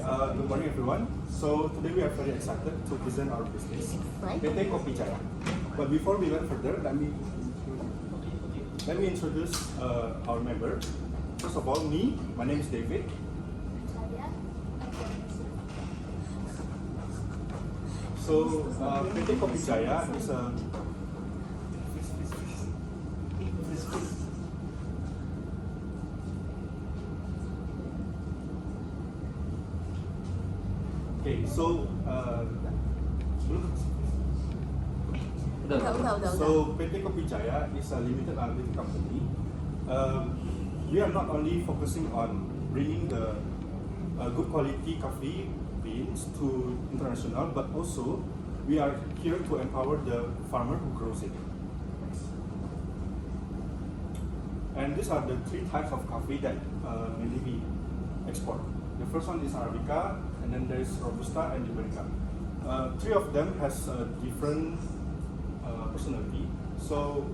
Good morning everyone. So today we are very excited to present our business, PT Kopi Jaya. But before we went further, let me introduce our member. First of all, my name is David. So PT Kopi Jaya is a PT Kopi Jaya is a limited liability company. We are not only focusing on bringing the good quality coffee beans to international, but also we are here to empower the farmer who grows it. And these are the three types of coffee that mainly we export. The first one is Arabica, and then there is Robusta and Liberica. Three of them has different personality. So,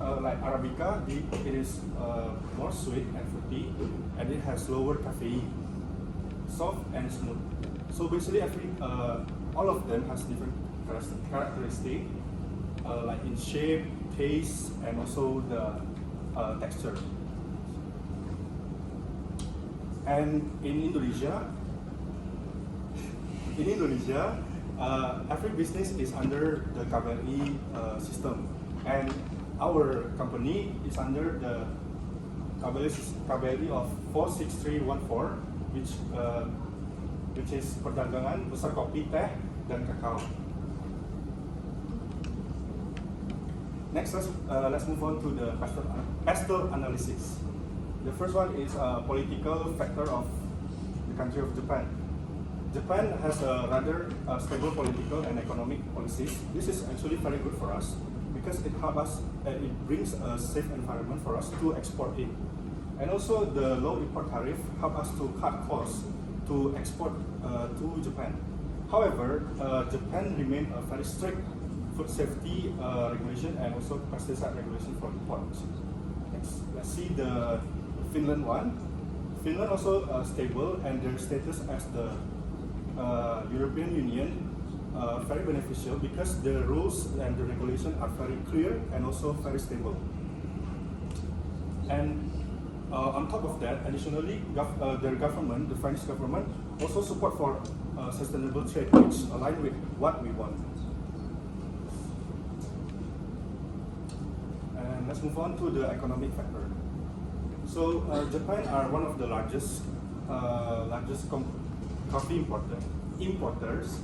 like Arabica, it is more sweet and fruity, and it has lower caffeine, soft and smooth. So basically, all of them has different characteristics, like in shape, taste, and also the texture. And in Indonesia, every business is under the KBRI system, and our company is under the KBRI of 46314, which is Perdagangan Besar Kopi, Teh, dan Kakao. Next, let's move on to the pastel analysis. The first one is a political factor of the country of Japan. Japan has a rather stable political and economic policies. This is actually very good for us because it helps us. It brings a safe environment for us to export it, and also the low import tariff help us to cut costs to export to Japan. However, Japan remains a very strict food safety regulation and also pesticide regulation for import. Next, let's see the Finland one. Finland also stable, and their status as the European Union very beneficial because the rules and the regulation are very clear and also very stable. And on top of that, additionally, their government, the French government, also support for sustainable trade, which align with what we want. And let's move on to the economic factor. So Japan are one of the largest coffee importers,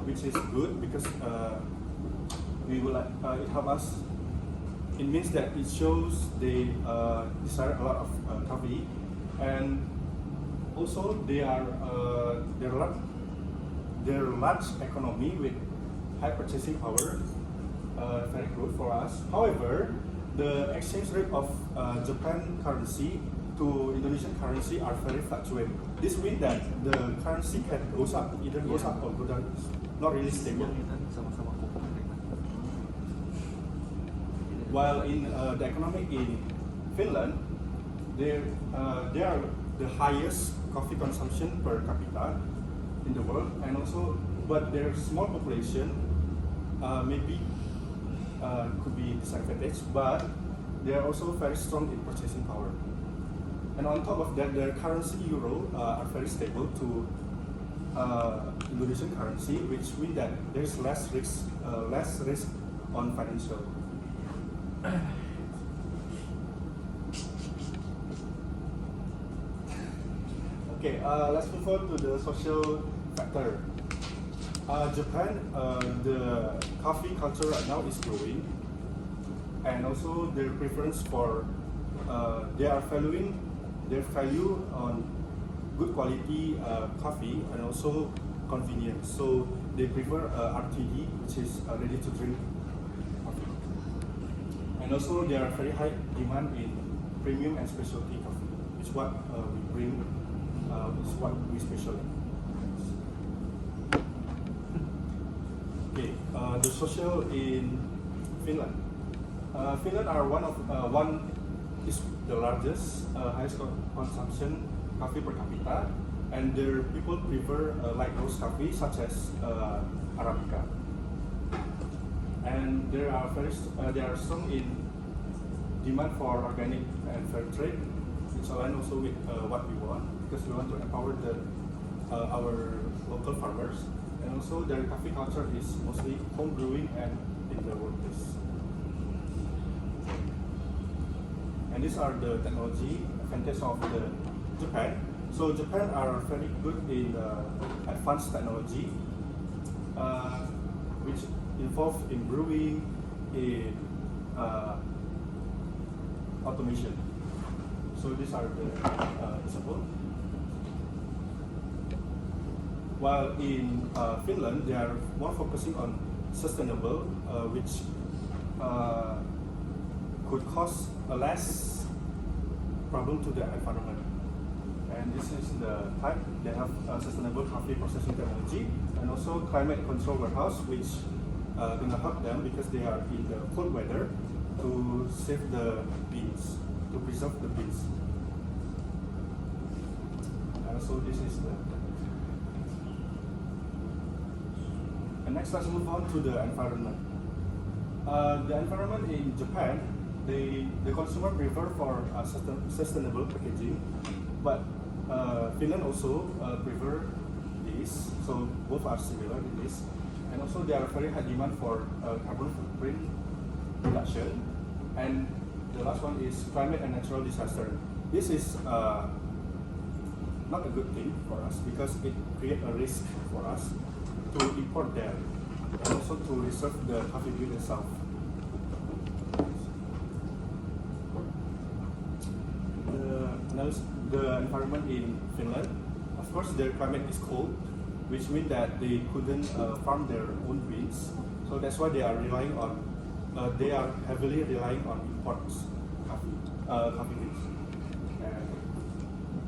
which is good because it helps us. It means that it shows they desire a lot of coffee, and also their large economy with high purchasing power, very good for us. However, the exchange rate of Japan currency to Indonesian currency are very fluctuating. This means that the currency can goes up, either goes up or go down. Not really stable. While in the economic in Finland, they are the highest coffee consumption per capita in the world, and also, but their small population maybe could be disadvantaged, but they are also very strong in purchasing power. And on top of that, their currency euro are very stable to Indonesian currency, which means that there is less risk on financial. Okay, let's move on to the social factor. Japan, the coffee culture right now is growing, and also their preference for they are valuing their value on good quality coffee and also convenience. So they prefer RTD, which is ready to drink coffee. And also there are very high demand in premium and specialty coffee, which is what we bring, is what we specialize. Okay, the social in Finland. Finland are one is the largest highest consumption coffee per capita, and their people prefer light roast coffee such as Arabica. And there are some in demand for organic and fair trade, which align also with what we want, because we want to empower our local farmers. And also their coffee culture is mostly home brewing and in the workplace. And these are the technology advantages of Japan. So Japan are very good in advanced technology, which involved in brewing, in automation. So these are the examples. While in Finland, they are more focusing on sustainable, which could cause a less problem to the environment. And this is the type. They have sustainable coffee processing technology and also climate control warehouse, which gonna help them because they are in the cold weather to save the beans, to preserve the beans. So this is the. And next, let's move on to the environment. The environment in Japan, the consumer prefer for sustainable packaging, but Finland also prefer this. So both are similar in this, and also they are very high demand for carbon footprint reduction. And the last one is climate and natural disaster. This is not a good thing for us because it creates a risk for us to import them and also to reserve the coffee bean itself. The environment in Finland, of course, their climate is cold, which means that they couldn't farm their own beans. So that's why they are heavily relying on imports coffee beans.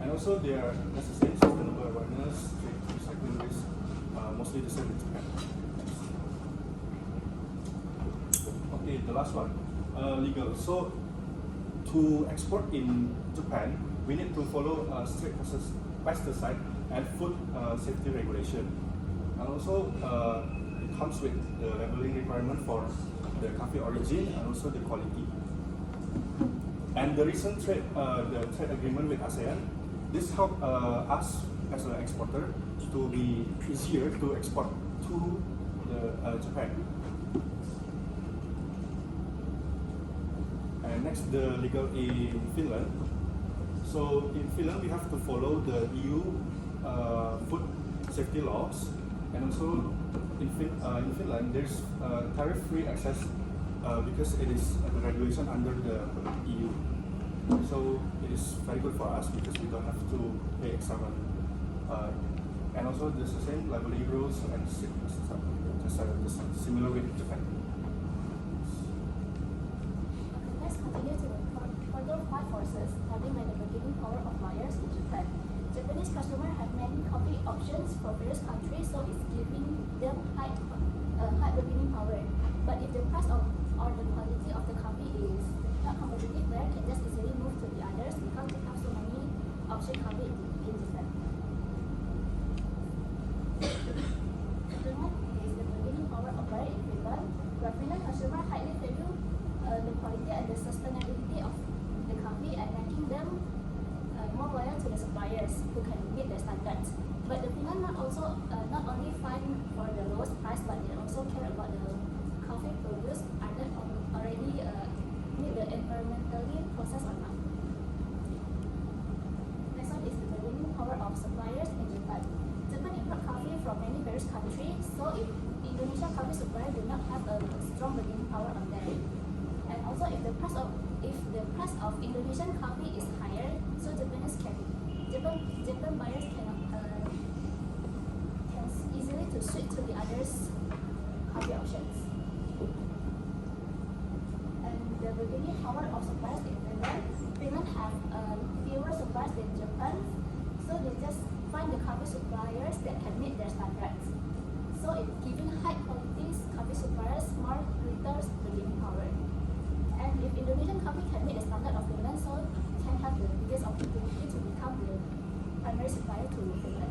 And also they are necessary sustainable awareness, recycling risk, mostly the same in Japan. Okay, the last one, legal. So to export in Japan, we need to follow strict pesticide and food safety regulation. And also it comes with the labeling requirement for the coffee origin and also the quality. And the recent trade agreement with ASEAN, this helped us as an exporter to be easier to export to Japan. And next, the legal in Finland. So in Finland, we have to follow the EU food safety laws, and also in Finland, there's tariff-free access because it is a regulation under the EU. So it is very good for us because we don't have to pay extra money. And also there's the same labeling rules and just similar with Japan. Let's continue to further five forces having made the bargaining power of buyers in Japan. Japanese customers have many coffee options for various countries, so it's giving them high bargaining power. But if the price or the quality of the coffee is not competitive, they can just easily move to the others because they have so many options coffee in Japan. Second is the bargaining power of buyer in Finland, where Finland consumers highly value the quality and the sustainability of the coffee and making them more loyal to the suppliers who can meet their standards. But the Finland not only fight for the lowest price, but they also care about the coffee produced either already meet the environmentally process or not. Next one is the bargaining power of suppliers in Japan. Japan import coffee from many various countries, so if Indonesian coffee suppliers do not have a strong bargaining power on them. And also if the price of Indonesian coffee is higher, so Japan buyers can easily to switch to the others coffee options. And the bargaining power of suppliers in Finland have fewer suppliers than Japan, so they just find the coffee suppliers that can meet their standards. So it's giving high quality coffee suppliers more greater bargaining power. And if Indonesian coffee can meet the standard of Finland, so can have the biggest opportunity to become the primary supplier to Finland.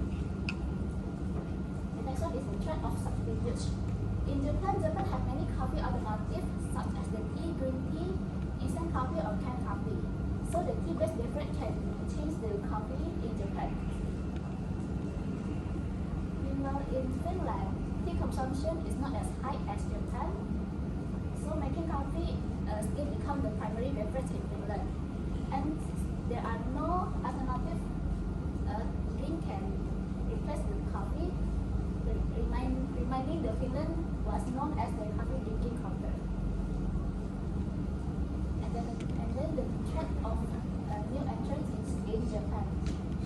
trend of subterfuge. In Japan has many coffee alternatives such as the tea, green tea, instant coffee, or canned coffee. So the tea-based beverage can change the coffee in Japan. Meanwhile, in Finland, tea consumption is not as high as Japan. So making coffee still become the primary beverage in Finland. And there are no alternative drink can replace the coffee, reminding the Finland was known as the coffee drinking country. And then the threat of new entrants is in Japan.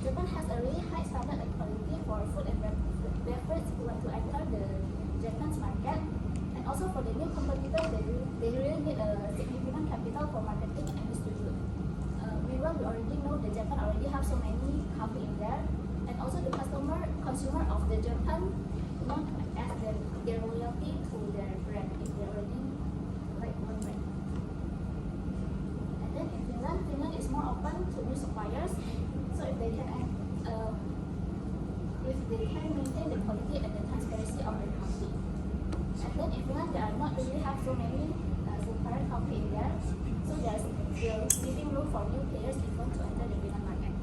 Japan has a really high standard and quality for food and beverage who want to enter the Japan's market. And also for the new competitors, they really need a significant capital for marketing and distribution. Meanwhile, we already know that Japan already have so many coffee in there, and also the consumer of the Japan not as their loyalty to their brand if they already like one brand. And then in Finland is more open to new suppliers. So if they can maintain the quality and the transparency of the coffee. And then in Finland there are not really have so many supplier coffee in there. So there's giving room for new players if want to enter the Finland market.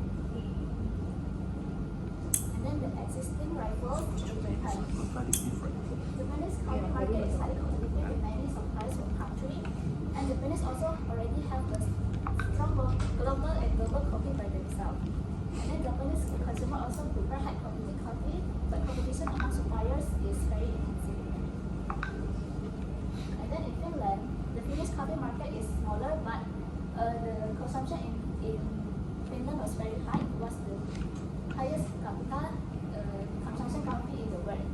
And then the existing rivals in Japan. Japanese coffee market is highly competitive with many suppliers from country. And Japanese also already have a strong global and global coffee by themselves. And then Japanese consumer also prefer high quality coffee, but competition among suppliers is very intensive. And then in Finland, the Finnish coffee market is smaller, but the consumption in Finland was very high. It was the highest per capita consumption coffee in the world.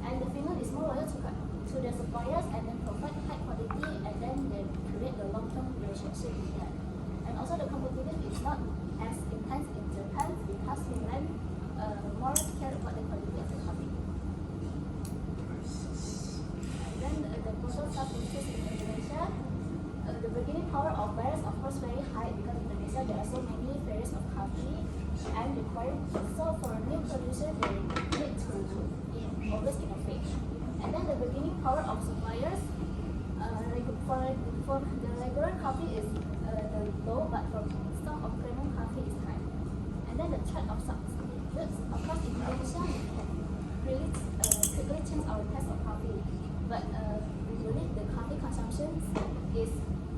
And the Finland is more loyal to their suppliers and then provide high quality and then they create the long-term relationship with them. And also the competition is not as intense in Japan because Finland more care about the quality of the coffee. And then the total self-interest in Indonesia. The bargaining power of buyers of course very high because in Indonesia there are so many varieties of coffee and required. So for new producer they need to always innovate. And then the bargaining power of suppliers. For the regular coffee is low, but for stock of premium coffee is high. And then the threat of substitutes. Of course in Indonesia we can really quickly change our taste of coffee, but we believe the coffee consumption is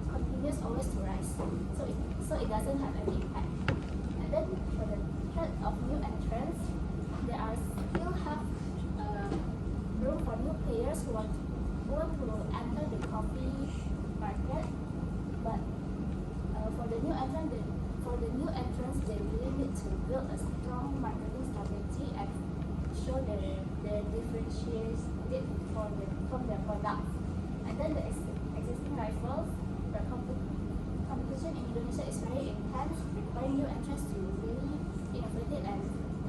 continues always to rise, so it doesn't have any impact. And then for the threat of new entrants, there are still have room for new players who want to enter the coffee market, but for the new entrants, they really need to build a strong marketing strategy and show their differentiated from their products. And then the existing rivals, the competition in Indonesia is very intense, requiring new entrants to really innovate and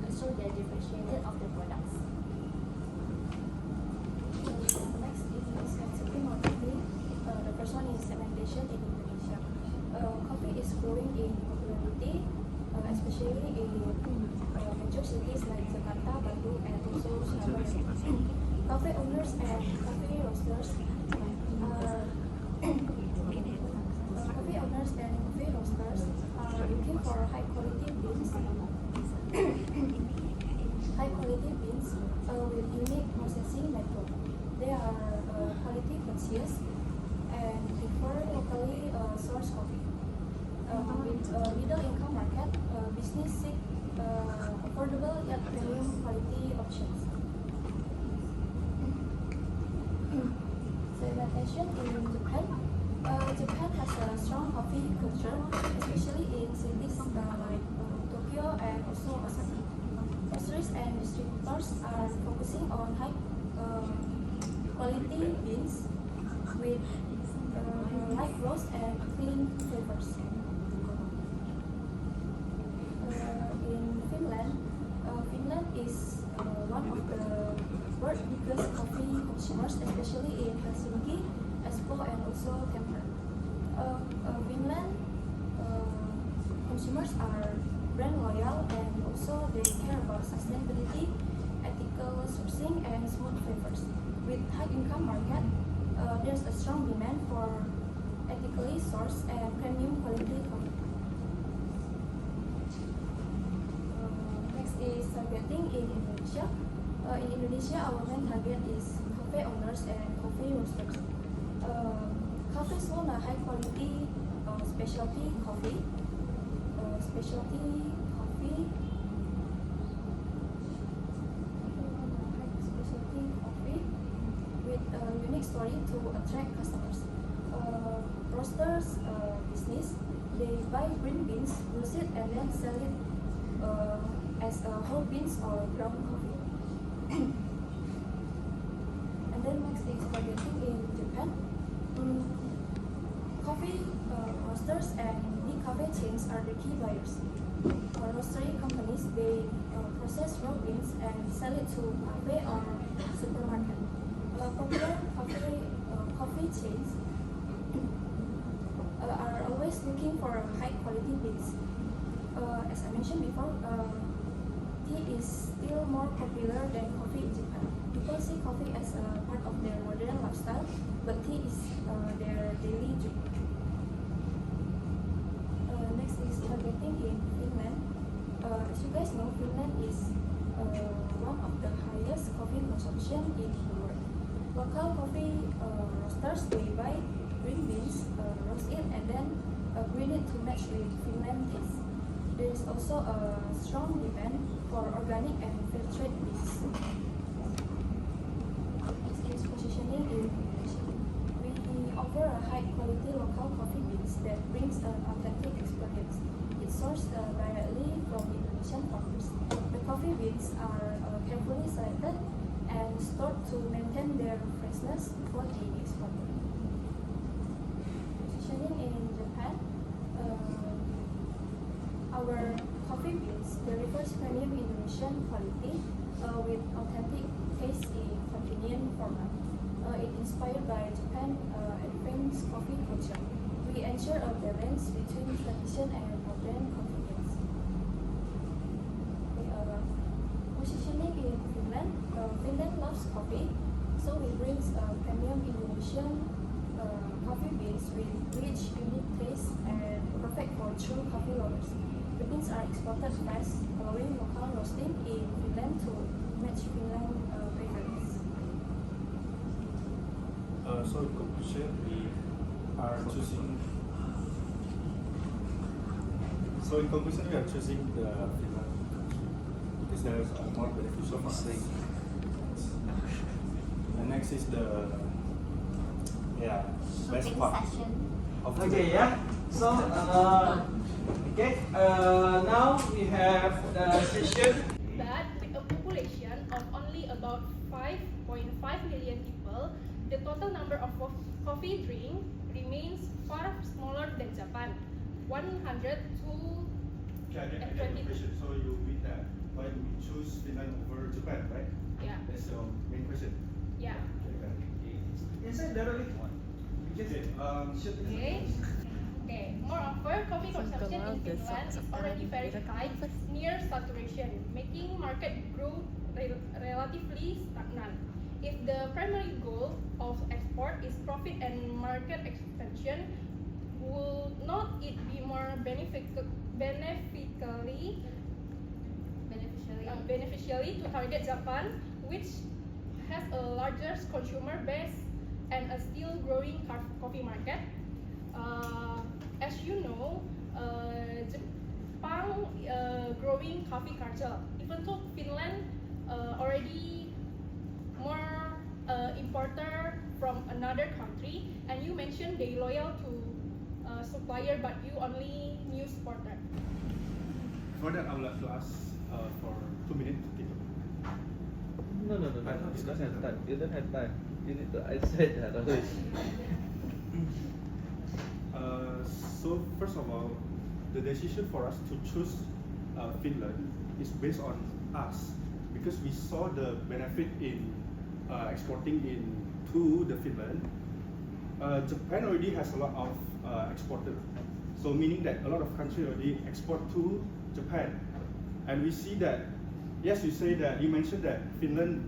show their differentiated of the products. Next is executing marketing. The first one is segmentation in Indonesia. Coffee is growing in popularity, especially in major cities like Jakarta, Bandung, and also Surabaya. Coffee owners and coffee roasters are looking for high quality beans with unique processing method. They are quality conscious and prefer locally sourced coffee. With middle income market, business seek affordable yet premium quality options. Segmentation in Japan. Japan has a strong coffee culture, especially in cities like Tokyo and also Osaka. Roasteries and distributors are focusing on high quality beans with light roast and clean flavors. Finland is one of the world's biggest coffee consumers, especially in Helsinki, Espoo, and also Tampere. Finland consumers are brand loyal and also they care about sustainability, ethical sourcing, and smooth flavors. With high income market, there's a strong demand for ethically sourced and premium quality coffee. Next is targeting in Indonesia. In Indonesia, our main target is cafe owners and coffee roasters. Cafes want a high quality specialty coffee. Specialty coffee with a unique story to attract customers. Roasters business, they buy green beans, roast it, and then sell it as whole beans or ground coffee. And then next is targeting in Japan. Coffee roasters and big cafe chains are the key buyers. Roastery companies, they process raw beans and sell it to cafe or supermarket. Popular coffee chains are always looking for high quality beans. As I mentioned before, tea is still more popular than coffee in Japan. People see coffee as a part of their modern lifestyle, but tea is their daily drink. Next is targeting in Finland. As you guys know, Finland is one of the highest coffee consumption in the world. Local coffee roasters, they buy green beans, roast it, and then green it to match with Finland taste. There is also a strong demand for organic and fair trade beans. Next is positioning in Indonesia. We offer a high quality local coffee beans that brings an authentic experience. It's sourced directly from Indonesian farmers. The coffee beans are carefully selected and stored to maintain their freshness before being exported. Positioning in Japan, our coffee beans delivers premium Indonesian quality with authentic taste in convenient format. It inspired by Japan advanced coffee culture. We ensure a balance between tradition and modern convenience. Positioning in Finland, Finland loves coffee, so we bring premium Indonesian coffee beans with rich, unique taste and perfect for true coffee lovers. The beans are exported fresh, allowing local roasting in Finland to match Finland preference. So in conclusion, we are choosing. So in conclusion, we are choosing the Finland because there is more beneficial for us. The next is the best Shopping part session. of the Okay, yeah. So, now we have the session. But with a population of only about 5.5 million people, the total number of coffee drink remains far smaller than Japan. 102. Okay, I get the question. So you mean that why do we choose Finland over Japan, right? Yeah, That's your main question. yeah. Inside there are little one. Okay. Okay. Moreover, coffee consumption in Finland is already very high, near saturation, making market growth relatively stagnant. If the primary goal of export is profit and market expansion, will not it be more beneficially to target Japan, which has a larger consumer base and a still growing coffee market? As you know, Japan growing coffee culture. Even though Finland already more importer from another country, and you mentioned they loyal to supplier, but you only new supporter. For that, I would like to ask for 2 minutes to think. No. You don't have time. You don't have time. You need to. I said that always. So first of all, the decision for us to choose Finland is based on us because we saw the benefit in exporting to the Finland. Japan already has a lot of exporters, so meaning that a lot of countries already export to Japan, and we see that. Yes, you mentioned that Finland,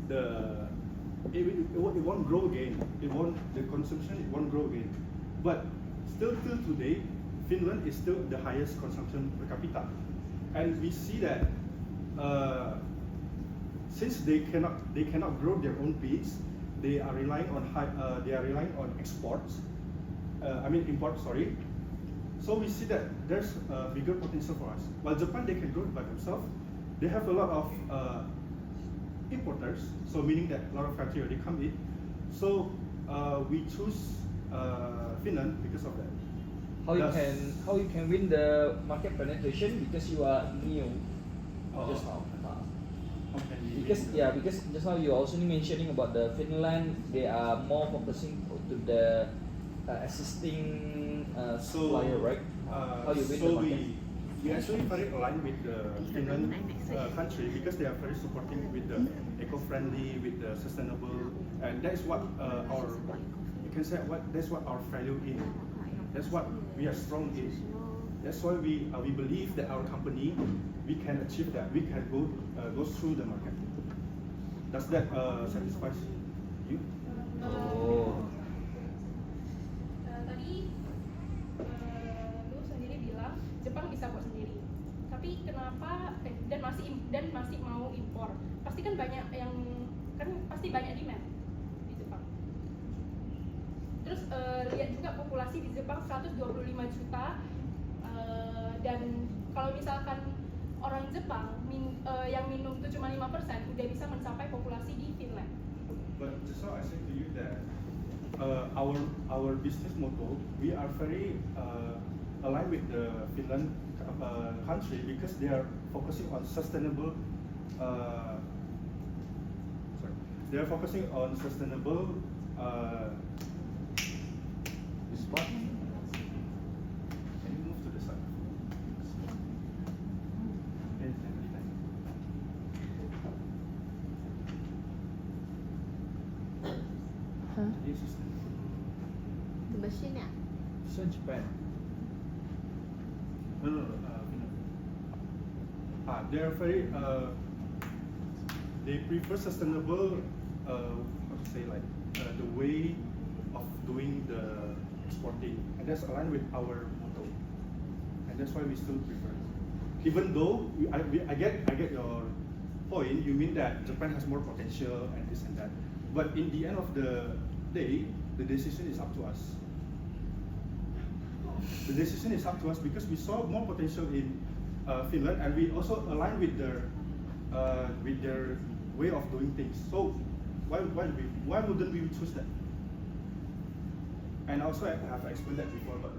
the it won't grow again. The consumption it won't grow again. But still till today, Finland is still the highest consumption per capita, and we see that since they cannot grow their own beans, they are relying on exports. Imports. Sorry. So we see that there's a bigger potential for us. While Japan, they can grow it by themselves. They have a lot of importers, so meaning that a lot of countries already come in. So we choose Finland because of that. How you can win the market penetration because you are new just now. How can we Because just now you also mentioning about the Finland, they are more focusing to the assisting supplier, right? How you win the so market? we actually very aligned with the Finland country because they are very supporting with the eco-friendly, with the sustainable, and that's what that's what our value is. That's what we are strong in. That's why we believe that our company we can achieve that. We can go through the market. Does that satisfy you? Oh. Tadi lu sendiri bilang Jepang bisa buat sendiri. Tapi kenapa dan masih mau impor? Pasti kan banyak pasti banyak demand di Jepang. Terus lihat juga populasi di Jepang 125 juta dan kalau misalkan orang Jepang yang minum itu cuma 5% udah bisa mencapai populasi di Finland. But just now I said to you that our business motto, we are very aligned with the Finland country because they are focusing on sustainable. They are focusing on sustainable. This part. Can you move to the side? Huh? This is The machine, yeah. So Japan. No, they are very. They prefer sustainable. How to say the way of doing the exporting, and that's aligned with our motto, and that's why we still prefer it. Even though I get your point. You mean that Japan has more potential and this and that, but in the end of the day, the decision is up to us. The decision is up to us because we saw more potential in Finland, and we also align with their way of doing things. So why wouldn't we choose that? And also I have explained that before, but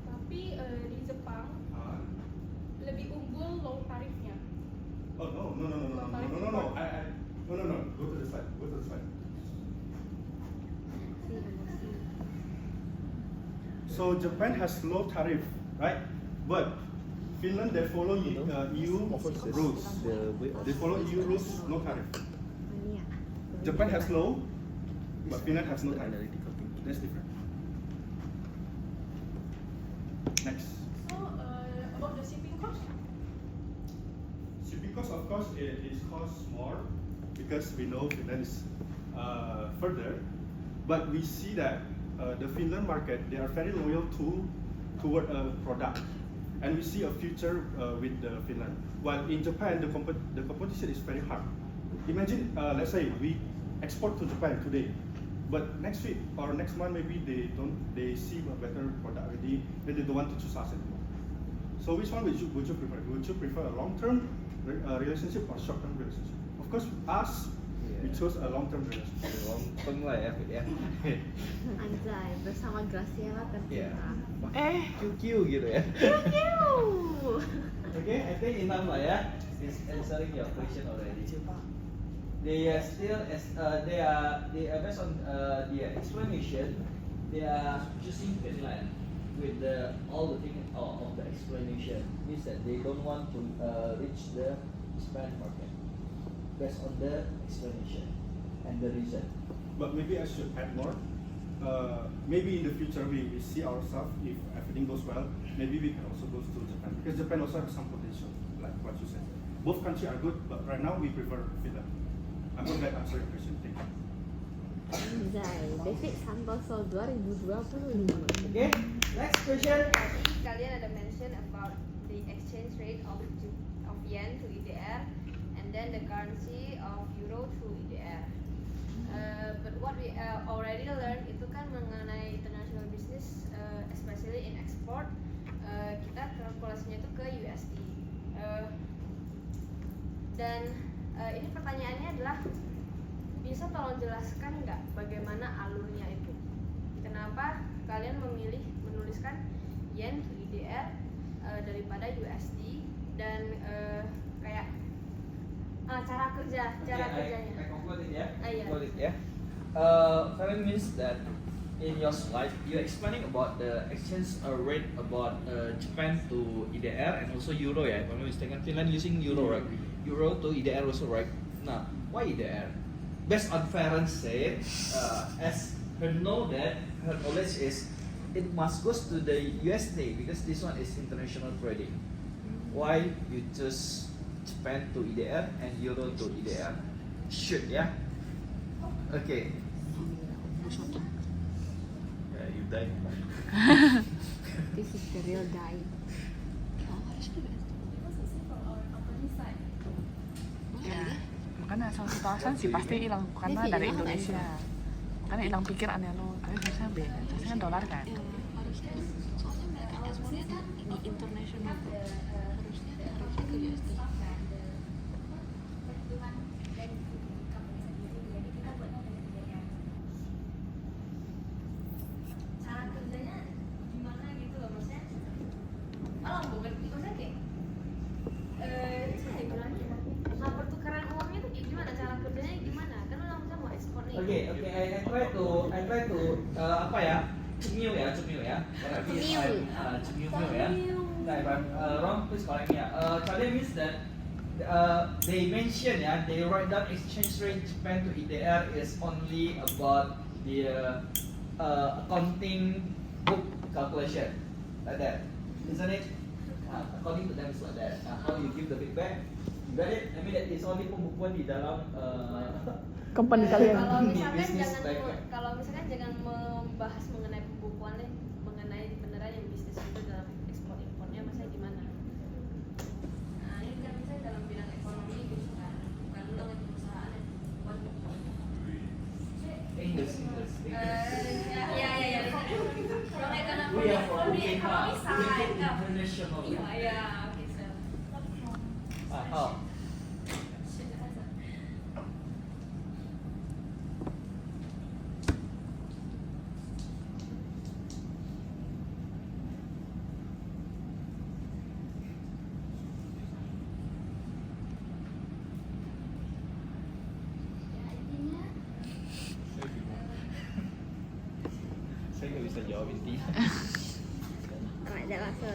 Tapi di Jepang lebih unggul low tarifnya. oh no. Go to the side. So Japan has low tariff, right? But Finland, they follow EU rules. They follow EU rules, no tariff. Japan has low, but Finland has no tariff. That's different. Next. So about the shipping cost. Shipping cost, of course, it costs more because we know Finland is further, but we see that the Finland market, they are very loyal toward a product, and we see a future with the Finland. While in Japan, the competition is very hard. Imagine, let's say we export to Japan today, but next week or next month maybe they see a better product already, then they don't want to choose us anymore. So which one would you prefer? Would you prefer a long-term relationship or short-term relationship? Of course, us, we chose a long-term relationship. Lompeng lah ya, Fit ya. Anjay, bersama Graciela tercinta. QQ gitu ya. Okay, I think enough lah ya. Is answering your question already. They are still they are based on their explanation. They are choosing Finland with all the thing of the explanation. Means that they don't want to reach the Japan market based on the explanation and the reason. But maybe I should add more. Maybe in the future we see ourselves, if everything goes well, maybe we can also go to Japan because Japan also has some potential, like what you said. Both countries are good, but right now we prefer Finland. I'm going to answer the question. Thank you. Anjay, David Santoso 2025. Okay, next question. Kalian ada mention about the exchange rate of yen to EDR and then the currency of euro to EDR. But what we already learned itu kan mengenai international business, especially in export, kita kalkulasinya itu ke USD. Dan ini pertanyaannya adalah, bisa tolong jelaskan nggak bagaimana alurnya itu? Kenapa kalian memilih menuliskan yen to EDR daripada USD dan kayak cara kerjanya? I conclude it, yeah. Yeah. Conclude it, yeah. That means that in your slide you're explaining about the exchange rate about Japan to EDR and also Euro, yeah. If I'm not mistaken, Finland using Euro, right? Euro to EDR also, right? Now, why EDR? Based on Farron said, as her know that her knowledge is it must goes to the USD because this one is international trading. Why you choose Japan to EDR and Euro to EDR? Should, yeah. Okay. Yeah, you die. This is the real guy. Because it's from our company side. Ya, makanya salah satu alasan sih pasti hilang karena Ini dari hilang Indonesia. Makanya hilang pikirannya lo, tapi biasanya beda, biasanya kan dolar kan. Harusnya, soalnya mereka ekspornya kan di international tuh. Harusnya ke USD. Perhitungan dari company sendiri, jadi kita buatnya dari kerjanya. Cara kerjanya gimana gitu loh, maksudnya? Oh, bukan, maksudnya kayak saya bilang pertukaran uangnya tuh kayak gimana, cara kerjanya gimana? Kan orang kita mau ekspor nih. Okay. I try to apa ya? Cemil ya. Cemil. Ya. Nah, if I'm wrong, please correct me. Charlie means that they mention, yeah, they write down exchange rate Japan to EDR is only about the accounting book calculation, like that, isn't it? According to them, it's like that. How you give the feedback, you got it? I mean that is only pembukuan di dalam Company kalian. Kalau misalkan jangan membahas mengenai pembukuan deh, mengenai beneran yang bisnis itu dalam ekspor impornya, maksudnya gimana? Nah ini kan misalnya dalam bidang ekonomi gitu kan, bukan dalam perusahaan ya. English. Ya. Kalau ekonomi, We are from ekonomi side. international. Iya, oke sir. How? Ya, intinya Saya nggak bisa jawab intinya. Ada rasa.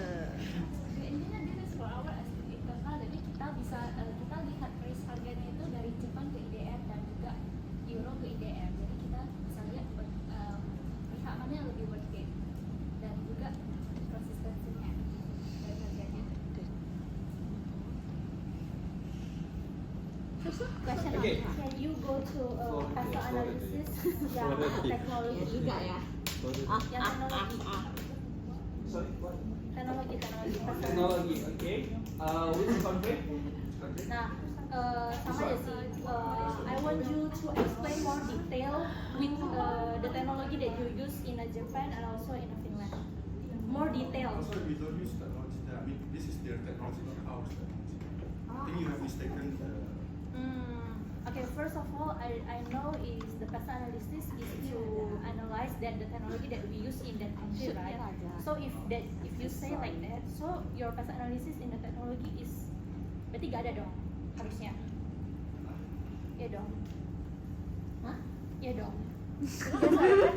intinya this is for our internal, jadi kita bisa kita lihat price harganya itu dari Jepang ke IDR dan juga Euro ke IDR, jadi kita bisa lihat pihak mana yang lebih worth it dan juga konsistensinya dari harganya. Question Okay. can you go to pasal analysis yang teknologi Juga ya. yang teknologi Sorry, what? teknologi pasal Technology, okay. Which country? Nah, sama ya sih. I want you to explain more detail with the technology that you use in Japan and also in Finland. More detail. Also, we don't use technology there. I mean, this is their technology, not ours technology. I think you have mistaken the. Okay, first of all, I know is the pasal analysis is to analyze that the technology that we use in that country, right? So if you say like that, so your pasal analysis in the technology is berarti gak ada dong harusnya. Iya dong. Hah? Iya dong.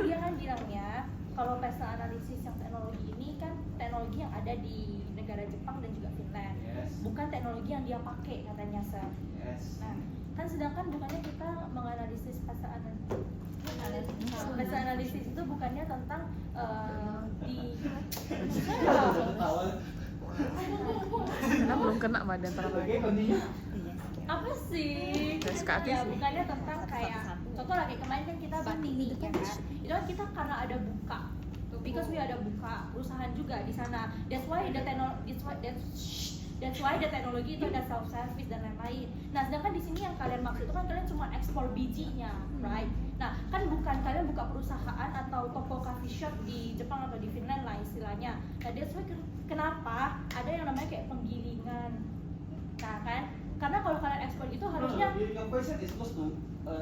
Dia kan bilangnya kalau pasal analisis yang teknologi ini kan teknologi yang ada di negara Jepang dan juga Finland. Yes. Bukan teknologi yang dia pakai katanya, Sir. Yes. Nah, kan sedangkan bukannya kita menganalisis pasal analisis itu bukannya tentang di Karena belum kena badan terlalu. Okay, continue. apa sih? Let's Sekali ya sih. bukannya tentang kayak contoh lah kayak kemarin kan kita beli ya kan, itu kan kita karena ada buka, because we ada buka perusahaan juga di sana, that's why the teknologi itu ada self service dan lain-lain. Nah sedangkan di sini yang kalian maksud itu kan kalian cuma ekspor bijinya, right? Nah kan bukan kalian buka perusahaan atau toko coffee shop di Jepang atau di Finland lah istilahnya. Nah that's why kenapa ada yang namanya kayak penggilingan. Nah kan karena kalau kalian ekspor itu harusnya Your question is close to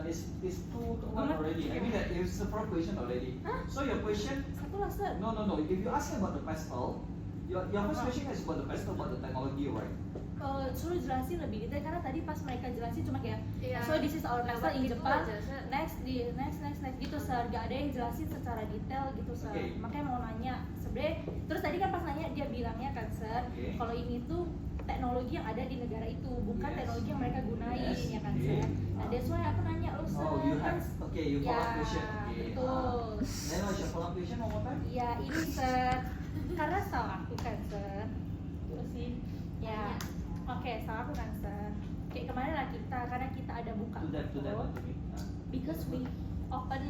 is two to one already. I mean that it's a proper question already. Hah? So your question, satu lah sir. no. If you ask about the pastel, your first question is about the pastel, about the technology, right? Suruh jelasin lebih detail karena tadi pas mereka jelasin cuma kayak Iya. so this is our pastel Lewat in gitu Jepang, aja, Sir. next gitu sir, gak ada yang jelasin secara detail gitu sir. Oke. Makanya mau nanya sebenarnya, terus tadi kan pas nanya dia bilangnya kan sir, Oke. kalau ini tuh teknologi yang ada di negara itu bukan Yes. teknologi yang mereka gunain Yes. ya kan Oke. sir. Nah that's why aku nanya lo sir. Oh, you have okay. You follow up Ya, question. Okay. betul. Then what's your follow up question one more time? Ya ini sir, karena salah aku kan sir. Terus sih, ya, oke salah aku kan sir. Kayak kemarin lah kita, karena kita ada buka To that, toko, to me. because we open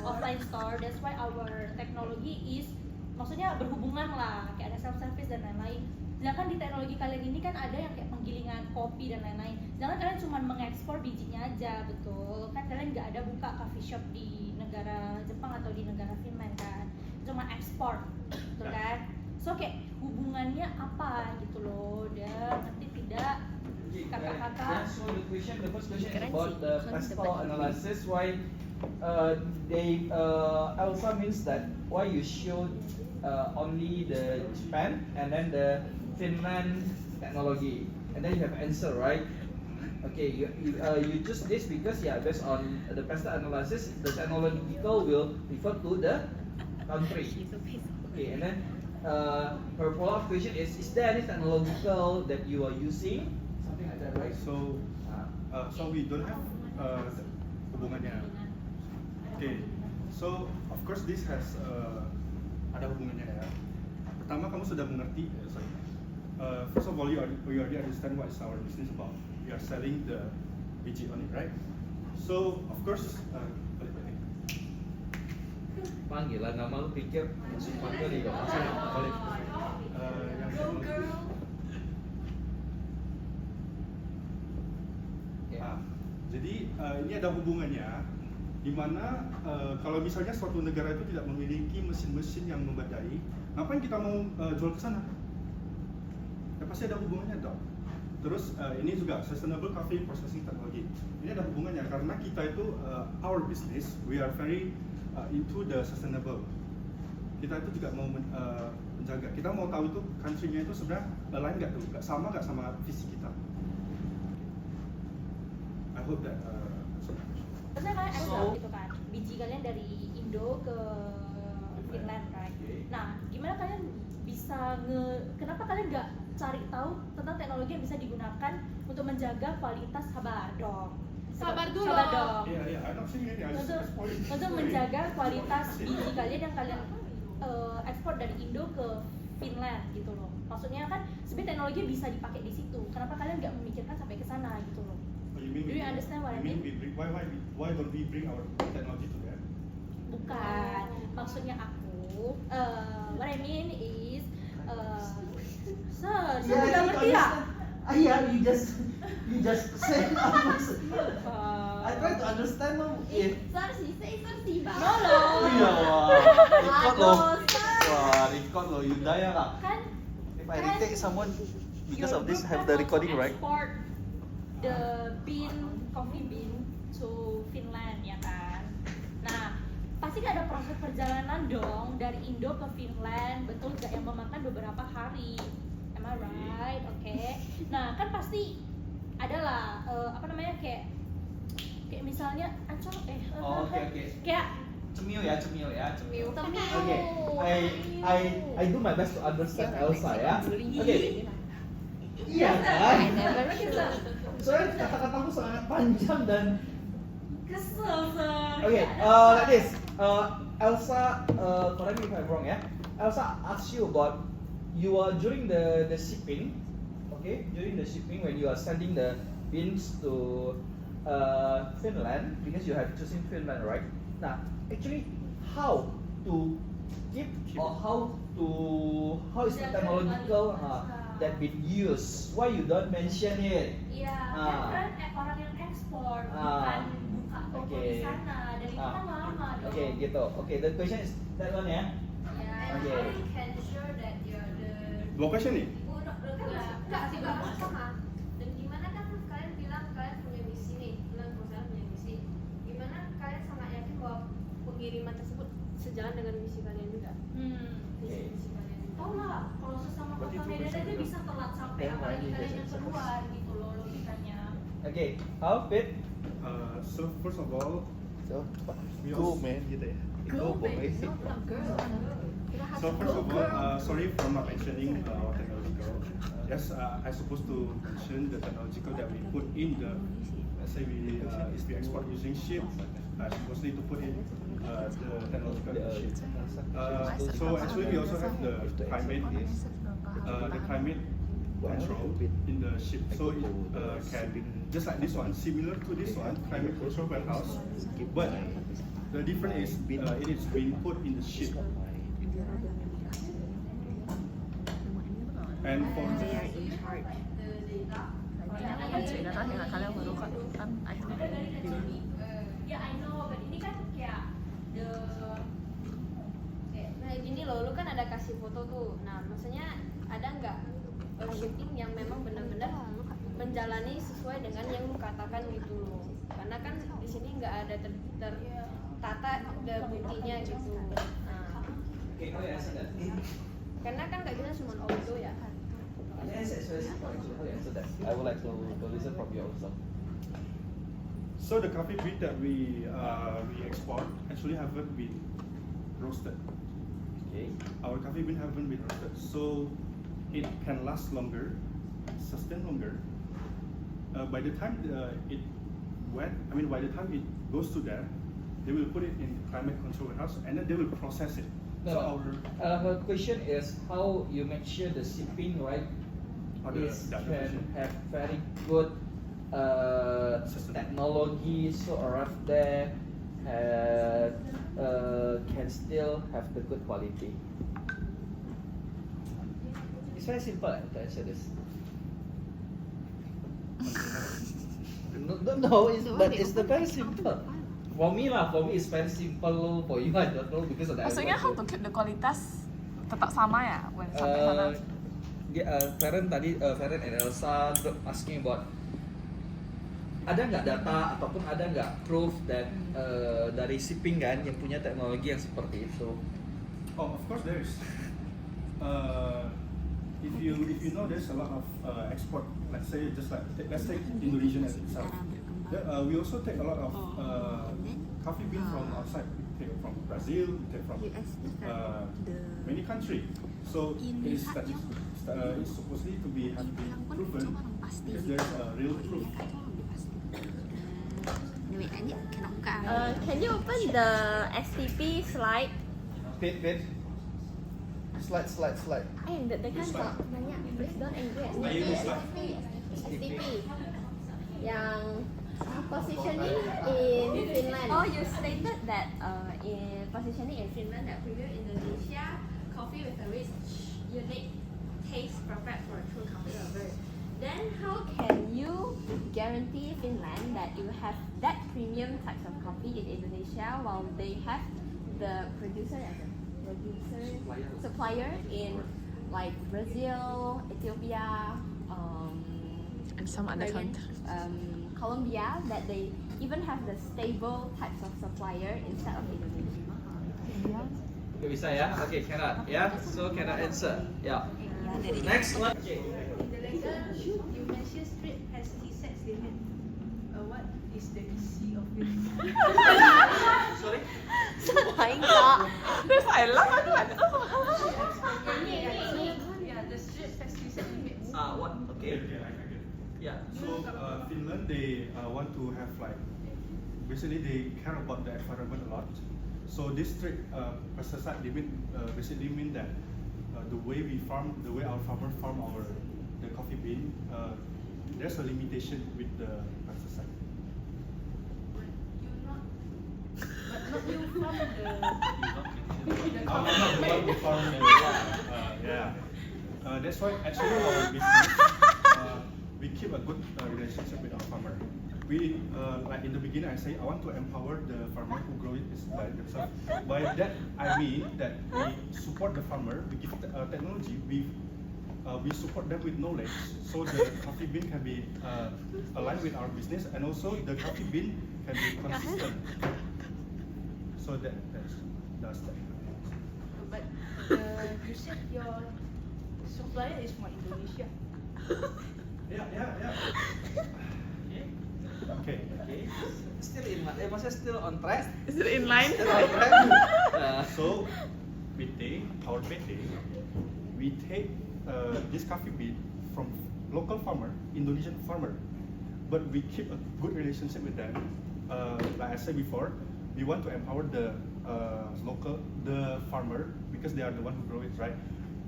offline store, that's why our technology is, maksudnya berhubungan lah, kayak ada self service dan lain-lain. Sedangkan di teknologi kalian ini kan ada yang kayak penggilingan kopi dan lain-lain. Sedangkan kalian cuma mengekspor bijinya aja, betul? Kan kalian nggak ada buka coffee shop di negara Jepang atau di negara Finland kan? Cuma ekspor, betul kan? So kayak hubungannya apa gitu loh? Dan ngerti tidak? Kakak-kakak. So the first question is Keren about sih, the kan pastel debat. analysis. Why Elsa means that why you showed only the Japan and then the Finland technology, and then you have answer, right? Okay, you choose this because based on the pastel analysis, the technological will refer to the country. Okay, and then her follow-up question is there any technological that you are using? Something like that, right? So we don't have hubungannya. Okay, so of course this has ada hubungannya ya. Pertama kamu sudah mengerti, first of all you already understand what is our business about. We are selling the biji on it, right? So of course balik. Panggilan nama lu pikir langsung panggil nih dong. Balik. Yang jadi ini ada hubungannya, di mana kalau misalnya suatu negara itu tidak memiliki mesin-mesin yang memadai, ngapain kita mau jual ke sana? Ya pasti ada hubungannya dong. Terus ini juga sustainable coffee processing technology. Ini ada hubungannya karena kita itu our business, we are very into the sustainable. Kita itu juga mau menjaga. Kita mau tahu itu country-nya itu sebenarnya lain nggak tuh, nggak sama visi kita. I hope that Terusnya kalian ekspor gitu kan, biji kalian dari Indo ke Finland, right? Nah, gimana kalian bisa kenapa kalian nggak cari tahu tentang teknologi yang bisa digunakan untuk menjaga kualitas sabar dong? Sabar dulu. Sabar dong. Iya, I'm not saying anything. I just explain. Untuk menjaga kualitas biji kalian yang kalian ekspor dari Indo ke Finland gitu loh. Maksudnya kan sebenarnya teknologi bisa dipakai di situ. Kenapa kalian nggak memikirkan sampai ke sana gitu loh? Do you understand what I mean? Why don't we bring our technology to them? Bukan, maksudnya aku, what I mean is, sir, udah ngerti ya? Yeah, you just say almost. I try to Uh, understand if. Sarsi, say Sarsi, Bang. no loh. Iya, wah, record loh. Wah, record loh, Yudaya kak. Kan, If I retake someone because your of this group have kan the want to recording, right? export the coffee bean to Finland ya kan. Nah, pasti kan ada proses perjalanan dong dari Indo ke Finland, betul nggak, yang memakan beberapa hari. Am I right? Oke. Nah, kan pasti adalah apa namanya kayak misalnya ancol Oh, okay. kayak Cemil ya. Temiu. Okay, I do my best to understand Elsa ya. Okay. Iya kan? Soalnya kata-kataku sangat panjang dan. Kesel sir. Okay, like this. Elsa, correct me if I'm wrong ya. Elsa asked you about you are during the shipping, okay? During the shipping when you are sending the beans to Finland, because you have chosen Finland, right? Now, actually, how to keep or how is the technological that been used? Why you don't mention it? Iya, Ah. kan orang yang ekspor, Ah. bukan buka toko Okay. di sana. Dan itu kan lama dong. Okay, gitu. Okay, the question is that one ya. Yeah, and Okay. how you can ensure that you're the Dua question nih. enggak sih Bang, sama. Dan gimana kan kalian bilang kalian punya misi nih, bilang perusahaan punya misi. Gimana kalian sangat yakin bahwa pengiriman tersebut sejalan dengan misi kalian juga? Misi kalian juga. Oh lah, kalau sesama Berarti kota itu Medan aja question bisa telat sampai Yang apalagi lain kalian juga yang bisa. keluar gitu loh logikanya. Okay, how fit? So first of all, So, we go also- man gitu ya. Go, Go babe. boy. No, not girl. Kita harus So first go, of all, girl. sorry for not mentioning technological. Yes, I supposed to mention the technological that we put in the. Let's say if we export using ship, supposedly to put in the technological in the ship. So actually we also have the climate control in the ship. So it can just like this one, similar to this one, climate control warehouse, but the difference is it is being put in the ship. And for Kan cerita kan yang kalian baru kan Ya, I know, but ini kan kayak Nah gini loh, lu kan ada kasih foto tuh. Nah maksudnya ada nggak shipping yang memang benar-benar menjalani sesuai dengan yang lu katakan gitu loh. Karena kan di sini nggak ada tertata buktinya gitu. Nah, Okay, how you answer that? karena kan nggak bisa cuma auto ya. Yes, it's very simple actually. How you answer that? I would like to listen from you also. So the coffee bean that we export actually haven't been roasted. Okay. Our coffee bean haven't been roasted, so it can last longer, sustain longer. By the time it by the time it goes to there, they will put it in climate control warehouse and then they will process it. No, So no. Her question is how you make sure the shipping, right, is the can question. have very good technology, so arrive there can still have the good quality. It's very simple to answer this. No, it's the very simple. For me it's very simple. For you, I don't know because of the. maksudnya how to keep the kualitas tetap sama ya when sampai sana. Feren and Elsa asking about ada nggak data ataupun ada nggak proof that dari shipping kan yang punya teknologi yang seperti itu. Oh, of course there is. If you know, there's a lot of export. Let's say let's take Indonesia as itself. We also take a lot of coffee bean from outside. We take from Brazil. We take from many countries. So it's supposedly to be have been proven because there's a real proof. Can you open the STP slide? Fit. Slide. They kan banyak breakdown and STP yang positioning in Finland. Oh, you stated that in positioning in Finland that preview Indonesia coffee with a rich, unique taste perfect for a true coffee lover. Then how can you guarantee Finland that you have that premium types of coffee in Indonesia while they have the supplier in like Brazil, Ethiopia, And some other countries. Colombia, that they even have the stable types of supplier instead of Indonesia? Okay, bisa ya? Okay, cannot. Yeah, so cannot answer. Yeah. Next one. Okay. In the letter, you mentioned strict pesticides limit. What is the EC of it? Sorry. Selain kak. Terus I laugh aku ada. Yeah, the strict pesticide limit. What? Okay. Yeah. So Finland, they want to have basically they care about the environment a lot. So this strict pesticide limit basically mean that the way our farmers farm the coffee bean, there's a limitation with the pesticide. But not you from the I'm not the one who farm yeah. That's why actually our business, we keep a good relationship with our farmer. We like in the beginning I say I want to empower the farmer who grow it by themselves. By that I mean that we support the farmer, we give technology, we support them with knowledge, so the coffee bean can be aligned with our business, and also the coffee bean can be consistent. So that's that. but you said your supplier is from Indonesia. Yeah. Okay. Okay. Still in maksudnya still on track. Is it in line? Still on track. So our PT, we take this coffee bean from local farmer, Indonesian farmer, but we keep a good relationship with them. Like I said before, we want to empower the farmer because they are the one who grow it, right?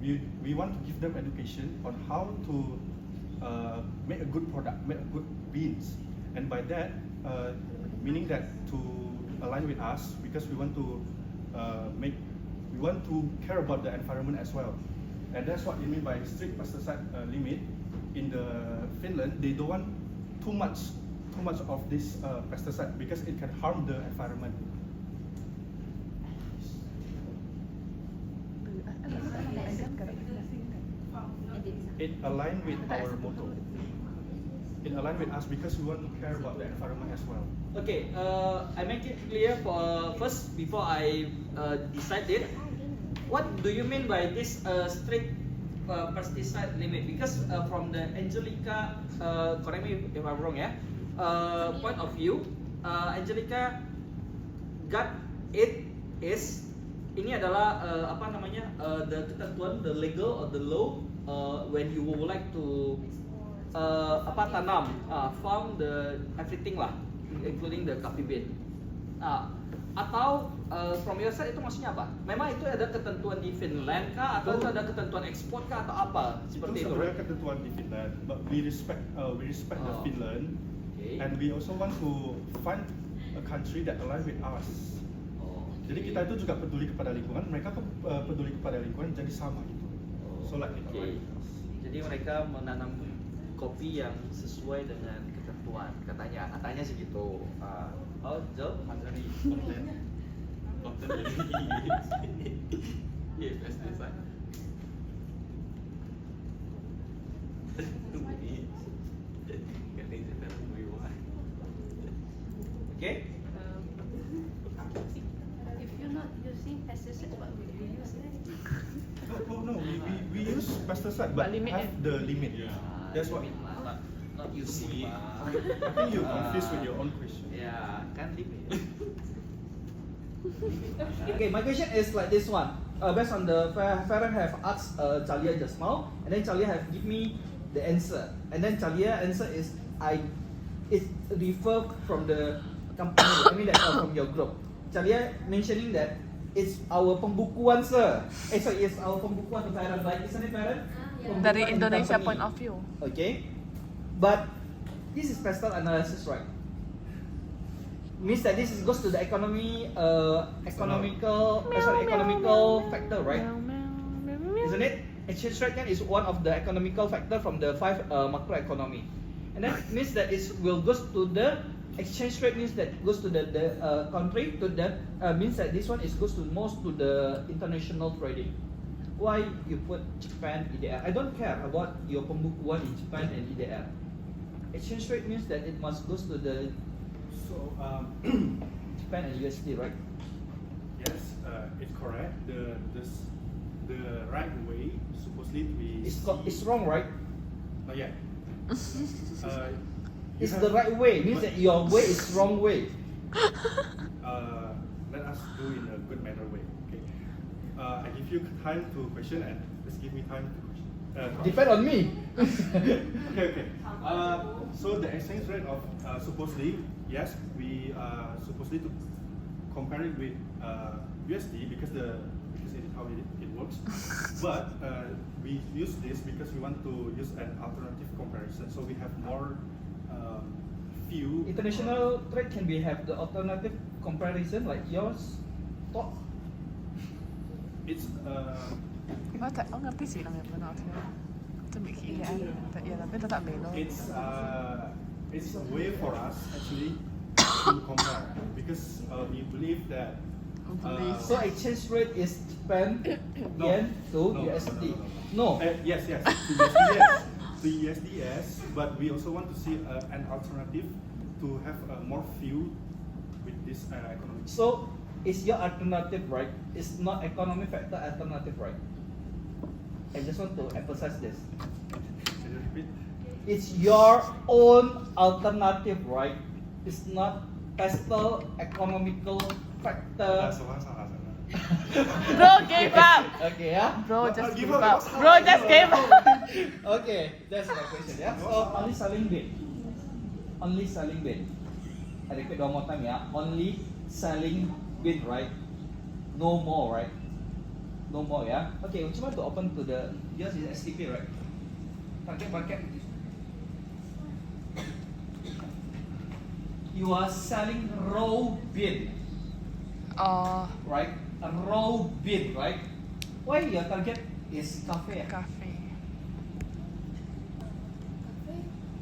We want to give them education on how to make a good product, make a good beans, and by that, meaning that to align with us because we want to care about the environment as well, and that's what we mean by strict pesticide limit. In the Finland, they don't want too much of this pesticide because it can harm the environment. It aligns with our motto. It aligns with us because we want to care about the environment as well. Okay, I make it clear for first before I decide it. What do you mean by this strict pesticide limit? Because from the Angelica, correct me if I'm wrong, yeah. Point of view, Angelica got it is ini adalah apa namanya the ketentuan, the legal or the law when you would like to apa tanam farm the everything lah, including the coffee bean. Atau from your side itu maksudnya apa? Memang itu ada ketentuan di Finland kah atau itu ada ketentuan ekspor kah atau apa? Seperti itu. Sebenarnya ketentuan di Finland, but we respect the Finland, okay. And we also want to find a country that align with us. Jadi kita itu juga peduli kepada lingkungan, mereka peduli kepada lingkungan, jadi sama gitu. So like it align with us. Jadi mereka menanam kopi yang sesuai dengan ketentuan, katanya segitu. Oh, jawab Mas Ari. Konten dari IFS Desa. Okay. If you're not using pesticides, what would you use then? No. We use pesticide, but limit have the limit. That's what. Not using. I think you're confused with your own question. Ya, kan limit. Okay, my question is like this one. Based on the Farhan have asked Chalia just now, and then Chalia have give me the answer, and then Chalia answer is it refer from the company. I mean that from your group. Chalia mentioning that it's our pembukuan sir. Sorry, it's our pembukuan to Farhan, right? Isn't it Farhan? Pembukuan Dari di Indonesia company. point of view. Okay, but this is pestle analysis, right? Means that this goes to the economical factor, right? Isn't it? Exchange rate kan is one of the economical factor from the 5 macroeconomy, and then means that it will goes to the exchange rate, means that goes to the country to the means that this one is goes to most to the international trading. Why you put Japan IDR? I don't care about your pembukuan in Japan and IDR. Exchange rate means that it must goes to the So Japan and USD, right? yes, it's correct. The right way supposedly to be. It's wrong, right? Not yet. It's the right way. Means that your way is wrong way. Let us do in a good manner way. Okay. I give you time to question and just give me time to question. Depend on me. Okay. So the exchange rate of supposedly, yes, we supposedly to compare it with USD because the because it's how it works. But we use this because we want to use an alternative comparison, so we have more few. International trade can be have the alternative comparison like yours. Talk. It's Oh ngerti sih namanya benar. Itu bikin ya tapi tetap beda. It's a way for us actually to compare because we believe that. So exchange rate is Japan yen to USD. No. Yes, to USD, to USDS, but we also want to see an alternative to have more view with this economic. So is your alternative right? It's not economic factor alternative right? I just want to emphasize this. Can you repeat? It's your own alternative right. It's not pestle economical factor. Bro gave up. Okay, yeah. Bro just give gave up. up. Bro just gave up. Okay, that's my question. Yeah. So only selling bid. Only selling bid. I repeat one more time. Yeah. Only selling bid, right? No more, right? No more, yeah. Okay, would you want to open to the yours is STP, right? Target market. You are selling raw bean, Oh, right? A raw bean, right? Why your target is cafe? cafe. Kafe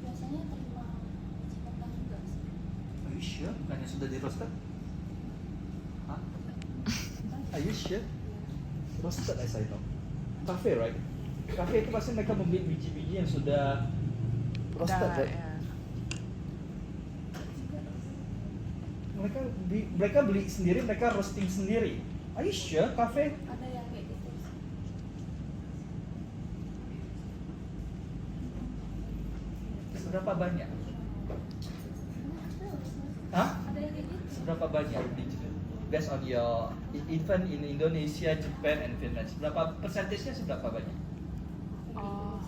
biasanya terima biji mentah juga sih. Are you sure? Bukannya sudah di roasted? Hah? Are you sure? Roasted as I know. Cafe, right? Cafe itu pasti mereka membeli biji-biji yang sudah roasted, Dah, right? ya. Mereka beli sendiri, mereka roasting sendiri. Are you sure, cafe? Ada yang kayak gitu sih. Seberapa banyak? Hah? Ada yang kayak gitu. Seberapa banyak digital? Based on your even in Indonesia, Japan, and Finland, seberapa persentasenya seberapa banyak? Oh,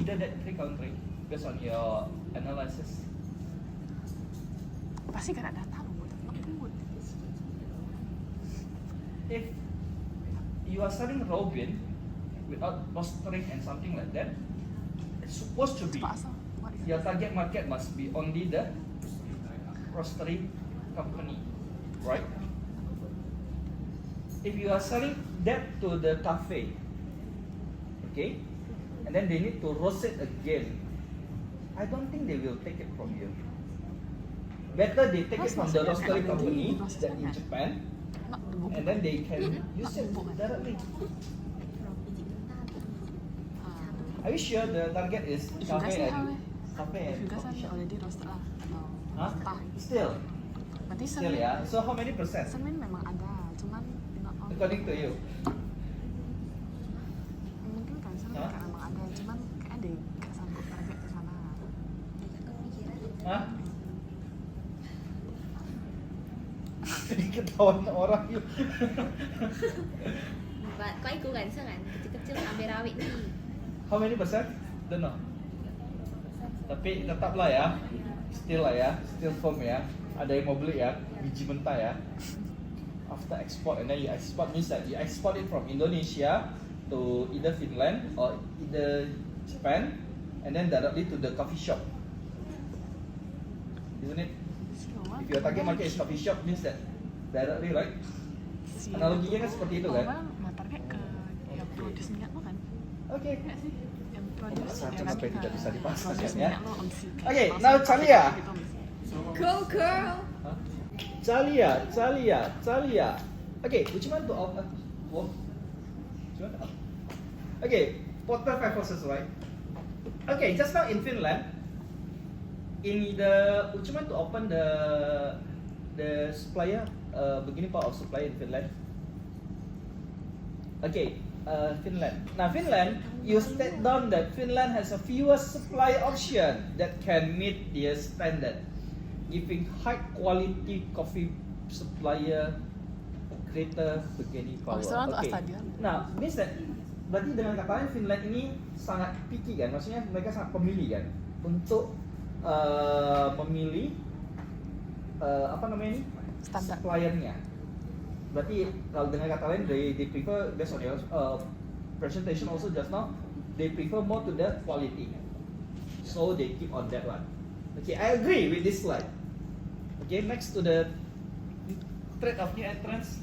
Either that three country, based on your analysis. pasti kan ada tahu. If you are selling raw bean without roasting and something like that, it's supposed to be Cepat asal. What is your target market must be only the roastery company, right? If you are selling that to the cafe, okay, and then they need to roast it again, I don't think they will take it from you. Better they take it from the roastery company that in Japan, Not the book. and then they can use it directly. Are you sure the target is If you guys cafe say how and cafe If and you guys coffee shop? already roasted lah. Huh? Entah. Still, Berarti still semen, ya. So how many percent? semen memang ada, cuman not all. According to you? Mungkin kan semen Hah? kayak memang ada, cuman kayak ada gak sanggup target ke sana. Hah? Jadi ketahuan orang yuk. Kau ikut kan sangat kecil-kecil ambil rawit ni. How many percent? Don't know. Tapi tetaplah ya, still lah ya, still firm ya. Ada yang mau beli ya, biji mentah ya. After export, and then you export means that you export it from Indonesia to either Finland or either Japan, and then directly to the coffee shop. Isn't it? If your target market is coffee shop, means that directly, right? Analoginya kan seperti itu kan? Nah, target ke yang produce minyak lo kan? Okay. Enggak sih? Yang produce Rasa yang sampai tidak bisa dipasarkan, produce ya. minyak lo on si. Okay, now Chalia. Go girl. Huh? Chalia. Okay, would you want to open? What? Do you want to open? Okay, portal 5 forces, right? Okay, just now in Finland, in the would you want to open the supplier beginning part of supplier in Finland? Okay, Finland. Now Finland, you state down that Finland has a fewer supply option that can meet their standard, giving high quality coffee supplier greater bargaining power. Restoran untuk Okay. Astadia. Nah, means that berarti dengan kata lain Finland ini sangat picky kan? Maksudnya mereka sangat pemilih kan untuk memilih apa namanya ini Standar. suppliernya. Berarti kalau dengan kata lain, they prefer based on your presentation also just now, they prefer more to the quality. So they keep on that one. Okay, I agree with this slide. Okay, next to the threat of new entrants.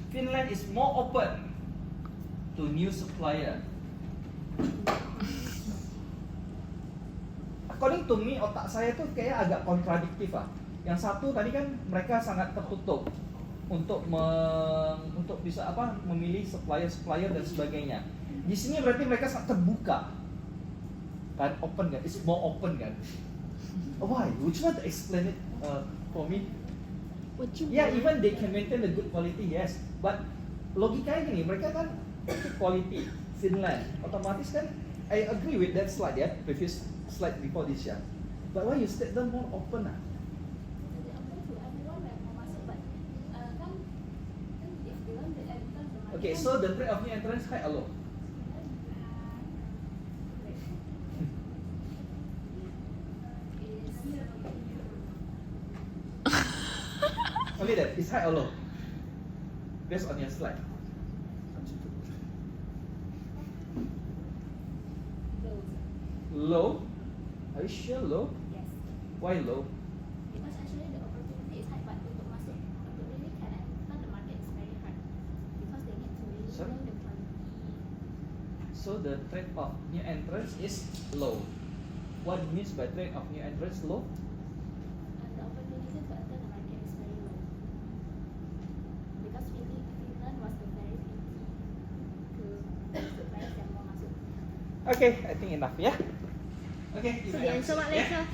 Finland is more open to new supplier. According to me, otak saya tuh kayak agak kontradiktif ah. Yang satu tadi kan mereka sangat tertutup untuk untuk bisa memilih supplier dan sebagainya. Di sini berarti mereka sangat terbuka, kan, open kan? It's more open kan? Why? Would you want to explain it for me? Yeah, even they can maintain the good quality, yes. But logikanya gini, mereka kan quality Finland, otomatis kan? I agree with that slide ya, previous slide before this ya. But why you state them more open ah? Jadi open to everyone yang mau masuk, but kan if they want to enter the market. Okay, so the rate of new entrance high or low? Only that, is high or low? Based on your slide. Low? Are you sure low? Yes. Why low? Because actually the opportunity is high, but untuk masuk, untuk really can enter the market is very hard. Because they need to really Sorry? know the quality. So the rate of new entrance is low. What means by rate of new entrance low? And the opportunity to enter the market is very low. Because Finland was the very picky to suppliers yang mau masuk. Okay, I think enough ya. Okay, So the answer what yeah. later?